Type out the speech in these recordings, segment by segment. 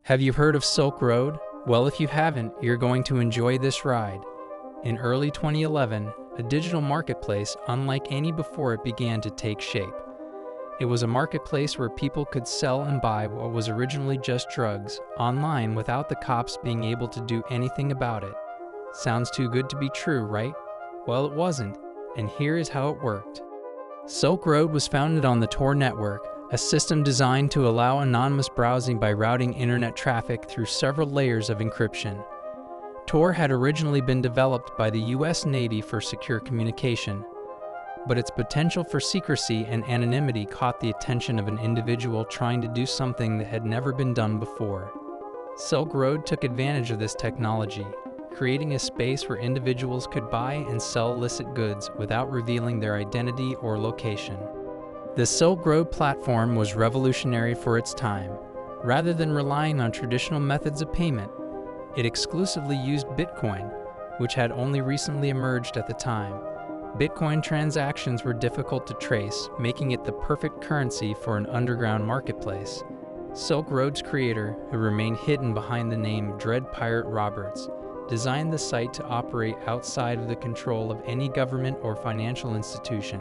Have you heard of Silk Road? Well, if you haven't, you're going to enjoy this ride. In early 2011, a digital marketplace unlike any before it began to take shape. It was a marketplace where people could sell and buy what was originally just drugs online without the cops being able to do anything about it. Sounds too good to be true, right? Well, it wasn't, and here is how it worked. Silk Road was founded on the Tor network, a system designed to allow anonymous browsing by routing internet traffic through several layers of encryption. Tor had originally been developed by the US Navy for secure communication, but its potential for secrecy and anonymity caught the attention of an individual trying to do something that had never been done before. Silk Road took advantage of this technology, creating a space where individuals could buy and sell illicit goods without revealing their identity or location. The Silk Road platform was revolutionary for its time. Rather than relying on traditional methods of payment, it exclusively used Bitcoin, which had only recently emerged at the time. Bitcoin transactions were difficult to trace, making it the perfect currency for an underground marketplace. Silk Road's creator, who remained hidden behind the name Dread Pirate Roberts, designed the site to operate outside of the control of any government or financial institution.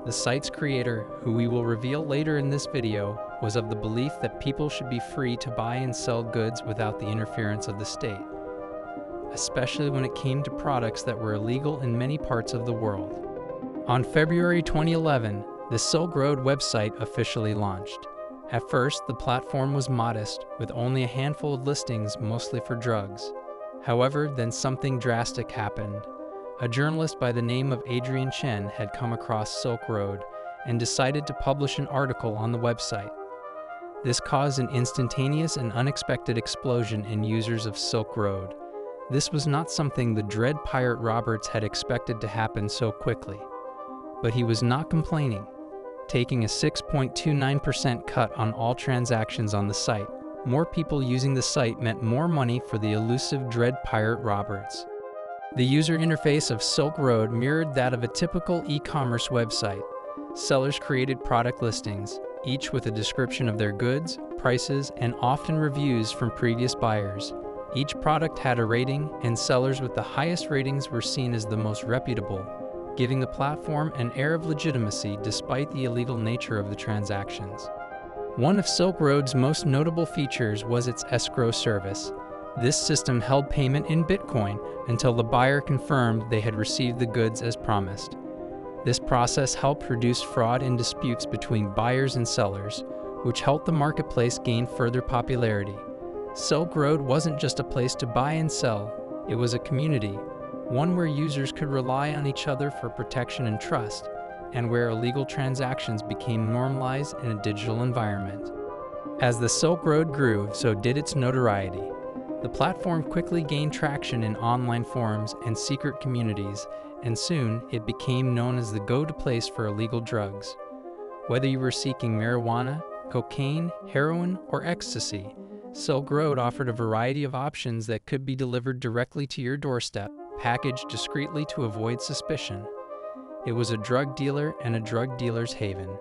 The site's creator, who we will reveal later in this video, was of the belief that people should be free to buy and sell goods without the interference of the state, especially when it came to products that were illegal in many parts of the world. On February 2011, the Silk Road website officially launched. At first, the platform was modest, with only a handful of listings, mostly for drugs. However, then something drastic happened. A journalist by the name of Adrian Chen had come across Silk Road and decided to publish an article on the website. This caused an instantaneous and unexpected explosion in users of Silk Road. This was not something the Dread Pirate Roberts had expected to happen so quickly. But he was not complaining, taking a 6.29% cut on all transactions on the site. More people using the site meant more money for the elusive Dread Pirate Roberts. The user interface of Silk Road mirrored that of a typical e-commerce website. Sellers created product listings, each with a description of their goods, prices, and often reviews from previous buyers. Each product had a rating, and sellers with the highest ratings were seen as the most reputable, giving the platform an air of legitimacy despite the illegal nature of the transactions. One of Silk Road's most notable features was its escrow service. This system held payment in Bitcoin until the buyer confirmed they had received the goods as promised. This process helped reduce fraud and disputes between buyers and sellers, which helped the marketplace gain further popularity. Silk Road wasn't just a place to buy and sell, it was a community, one where users could rely on each other for protection and trust, and where illegal transactions became normalized in a digital environment. As the Silk Road grew, so did its notoriety. The platform quickly gained traction in online forums and secret communities, and soon it became known as the go-to place for illegal drugs. Whether you were seeking marijuana, cocaine, heroin, or ecstasy, Silk Road offered a variety of options that could be delivered directly to your doorstep, packaged discreetly to avoid suspicion. It was a drug dealer and a drug dealer's haven.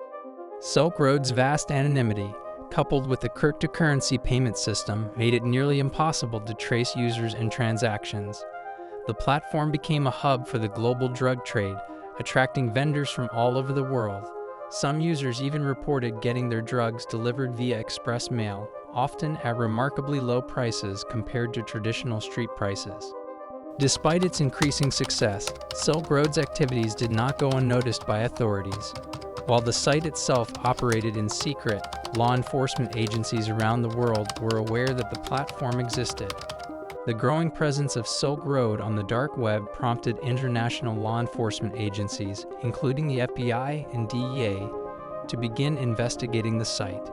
Silk Road's vast anonymity, coupled with the cryptocurrency payment system, made it nearly impossible to trace users and transactions. The platform became a hub for the global drug trade, attracting vendors from all over the world. Some users even reported getting their drugs delivered via express mail, often at remarkably low prices compared to traditional street prices. Despite its increasing success, Silk Road's activities did not go unnoticed by authorities. While the site itself operated in secret, law enforcement agencies around the world were aware that the platform existed. The growing presence of Silk Road on the dark web prompted international law enforcement agencies, including the FBI and DEA, to begin investigating the site.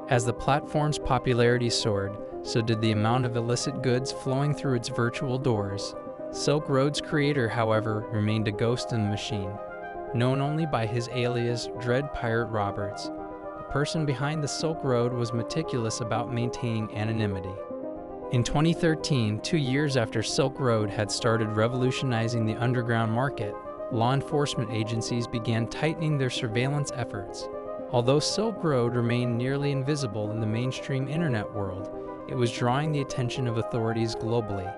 As the platform's popularity soared, so did the amount of illicit goods flowing through its virtual doors. Silk Road's creator, however, remained a ghost in the machine. Known only by his alias Dread Pirate Roberts, the person behind the Silk Road was meticulous about maintaining anonymity. In 2013, 2 years after Silk Road had started revolutionizing the underground market, law enforcement agencies began tightening their surveillance efforts. Although Silk Road remained nearly invisible in the mainstream internet world, it was drawing the attention of authorities globally,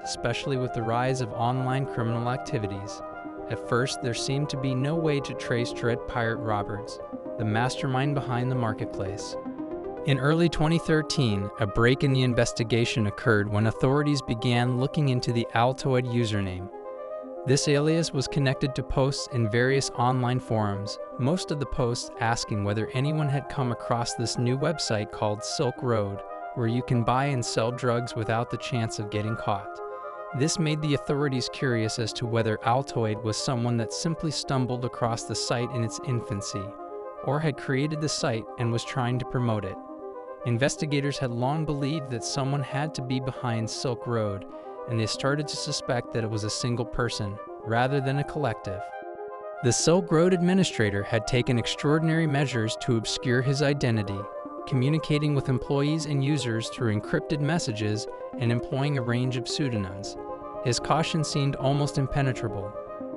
especially with the rise of online criminal activities. At first, there seemed to be no way to trace Dread Pirate Roberts, the mastermind behind the marketplace. In early 2013, a break in the investigation occurred when authorities began looking into the Altoid username. This alias was connected to posts in various online forums, most of the posts asking whether anyone had come across this new website called Silk Road, where you can buy and sell drugs without the chance of getting caught. This made the authorities curious as to whether Altoid was someone that simply stumbled across the site in its infancy, or had created the site and was trying to promote it. Investigators had long believed that someone had to be behind Silk Road, and they started to suspect that it was a single person, rather than a collective. The Silk Road administrator had taken extraordinary measures to obscure his identity, communicating with employees and users through encrypted messages and employing a range of pseudonyms. His caution seemed almost impenetrable,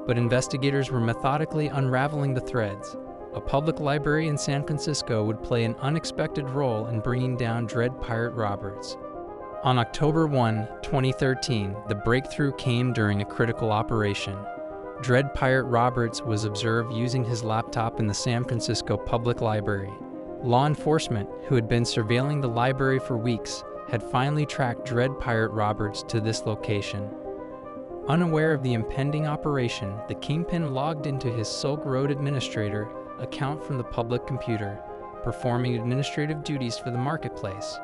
but investigators were methodically unraveling the threads. A public library in San Francisco would play an unexpected role in bringing down Dread Pirate Roberts. On October 1, 2013, the breakthrough came during a critical operation. Dread Pirate Roberts was observed using his laptop in the San Francisco Public Library. Law enforcement, who had been surveilling the library for weeks, had finally tracked Dread Pirate Roberts to this location. Unaware of the impending operation, the Kingpin logged into his Silk Road administrator account from the public computer, performing administrative duties for the marketplace.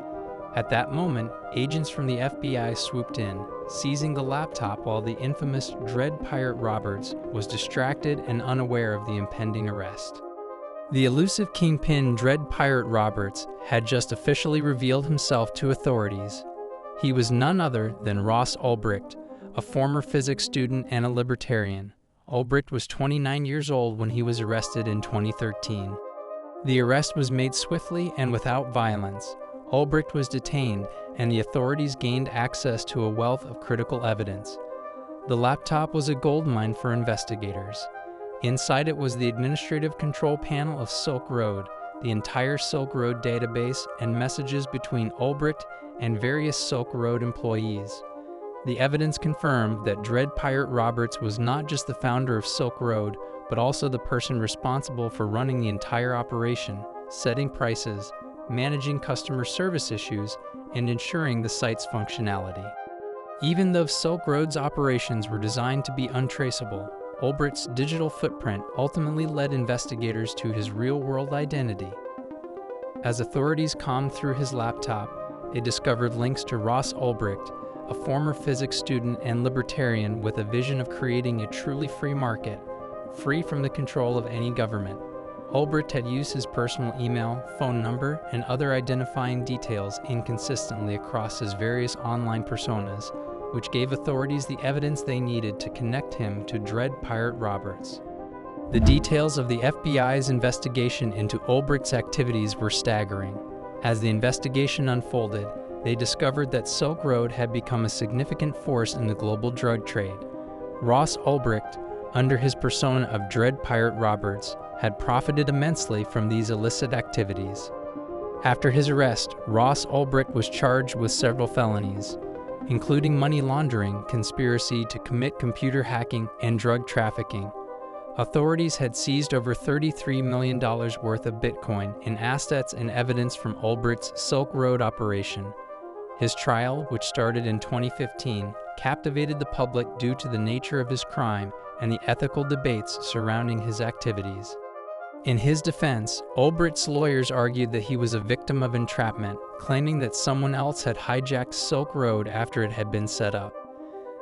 At that moment, agents from the FBI swooped in, seizing the laptop while the infamous Dread Pirate Roberts was distracted and unaware of the impending arrest. The elusive Kingpin Dread Pirate Roberts had just officially revealed himself to authorities. He was none other than Ross Ulbricht, a former physics student and a libertarian. Ulbricht was 29 years old when he was arrested in 2013. The arrest was made swiftly and without violence. Ulbricht was detained, and the authorities gained access to a wealth of critical evidence. The laptop was a goldmine for investigators. Inside it was the administrative control panel of Silk Road, the entire Silk Road database, and messages between Ulbricht and various Silk Road employees. The evidence confirmed that Dread Pirate Roberts was not just the founder of Silk Road, but also the person responsible for running the entire operation, setting prices, managing customer service issues, and ensuring the site's functionality. Even though Silk Road's operations were designed to be untraceable, Ulbricht's digital footprint ultimately led investigators to his real-world identity. As authorities combed through his laptop, they discovered links to Ross Ulbricht, a former physics student and libertarian with a vision of creating a truly free market, free from the control of any government. Ulbricht had used his personal email, phone number, and other identifying details inconsistently across his various online personas, which gave authorities the evidence they needed to connect him to Dread Pirate Roberts. The details of the FBI's investigation into Ulbricht's activities were staggering. As the investigation unfolded, they discovered that Silk Road had become a significant force in the global drug trade. Ross Ulbricht, under his persona of Dread Pirate Roberts, had profited immensely from these illicit activities. After his arrest, Ross Ulbricht was charged with several felonies, including money laundering, conspiracy to commit computer hacking, and drug trafficking. Authorities had seized over $33 million worth of Bitcoin in assets and evidence from Ulbricht's Silk Road operation. His trial, which started in 2015, captivated the public due to the nature of his crime and the ethical debates surrounding his activities. In his defense, Ulbricht's lawyers argued that he was a victim of entrapment, claiming that someone else had hijacked Silk Road after it had been set up.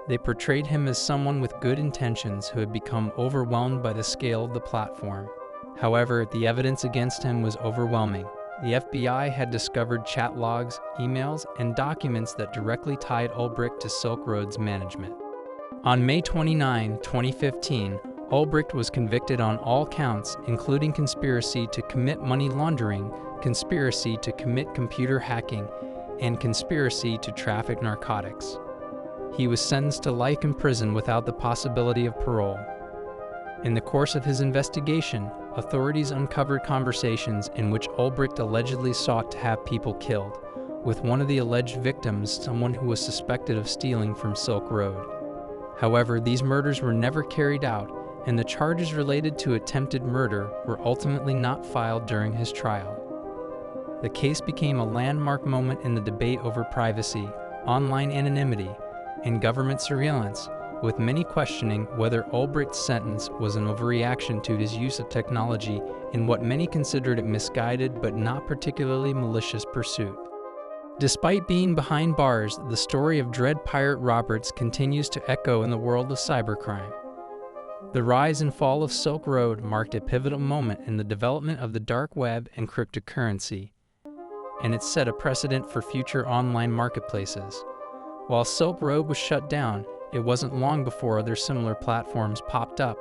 They portrayed him as someone with good intentions who had become overwhelmed by the scale of the platform. However, the evidence against him was overwhelming. The FBI had discovered chat logs, emails, and documents that directly tied Ulbricht to Silk Road's management. On May 29, 2015, Ulbricht was convicted on all counts, including conspiracy to commit money laundering, conspiracy to commit computer hacking, and conspiracy to traffic narcotics. He was sentenced to life in prison without the possibility of parole. In the course of his investigation, authorities uncovered conversations in which Ulbricht allegedly sought to have people killed, with one of the alleged victims someone who was suspected of stealing from Silk Road. However, these murders were never carried out, and the charges related to attempted murder were ultimately not filed during his trial. The case became a landmark moment in the debate over privacy, online anonymity, and government surveillance, with many questioning whether Ulbricht's sentence was an overreaction to his use of technology in what many considered a misguided but not particularly malicious pursuit. Despite being behind bars, the story of Dread Pirate Roberts continues to echo in the world of cybercrime. The rise and fall of Silk Road marked a pivotal moment in the development of the dark web and cryptocurrency, and it set a precedent for future online marketplaces. While Silk Road was shut down, it wasn't long before other similar platforms popped up,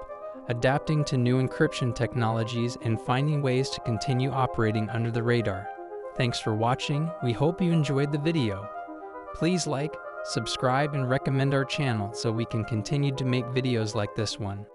adapting to new encryption technologies and finding ways to continue operating under the radar. Thanks for watching. We hope you enjoyed the video. Please like, subscribe, and recommend our channel so we can continue to make videos like this one.